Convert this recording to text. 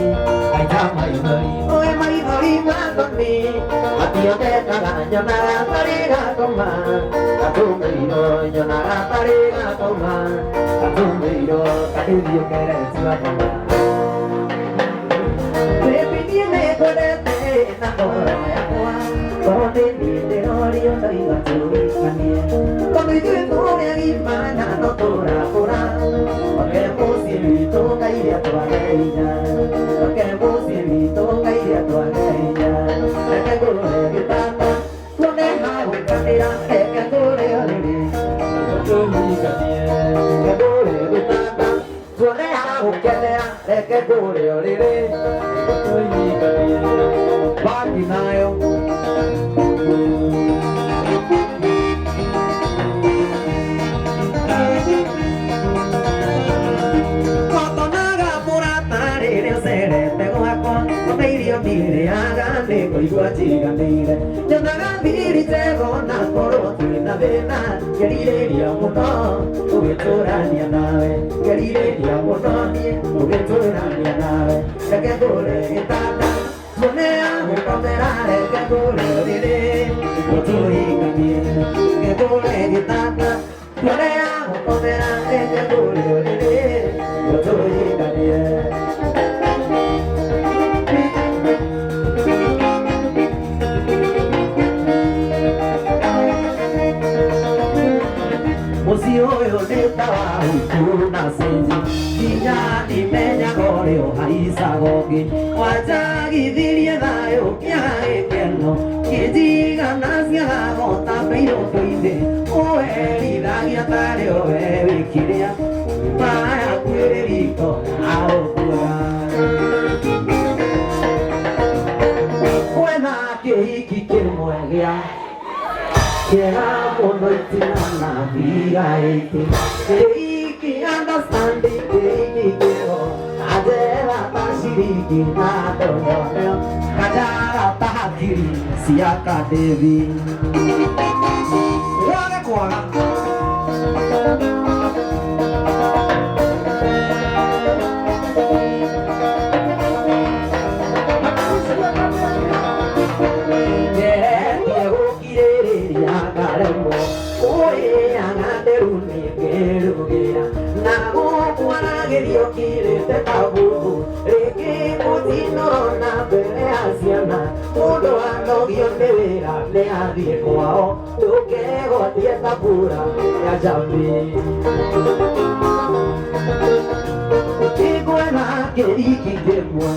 ai cha mai bari oi mai bari ma con mi atio te ta yo na tari ga toma ta tu mi ro yo na tari ga toma ta tu mi ro ka tu yo ke re chua toma baby tiene corete na ora ya kwa con te ni te ori yo tari ga tu mi kanie con mi tu tu ne gi mana no tora ora porque musirito kai dia tua reina porque musirito kai dia tua reina que gole gitana con el mago canera que gole ole yo mi kanie que gole gitana con el mago canera que gole ole yo mi kanie patinayo mire agane koigua chiganire nyonaga mbiri tegona koro twina thina ngerireria muno ugĩtũrania nawe ngerireria mũno niĩ ugĩtũrania nawe reke ngũre gĩtanda tuone agũkomera reke ngũre ũrĩrĩ gũtũhinganie reke ngũre gĩtanda tuone agũkomera reke ngũre ũrĩrĩ gũtũhinganie Oyo neta wa ukuna senzi Kinya nimenya gore o haisa gogi Wajagi dhirie dhayo kia ekeno Kijiga nasya gota peiro toinde Oe lidhagia tare oe wikiria Maya kwere riko ao kura Wena kehiki kimwegea Kera mono itinana viga iti Keiki understanding keiki kero Adera tashiriki nato yoneo Kadara tahakiri siaka devi Wale kwa Kirete tabubu Reke mutino na bere asiana Mudo ando guionde vera Le adie kwao Tuke gotieta pura Ya jambi Kiguena keriki demwa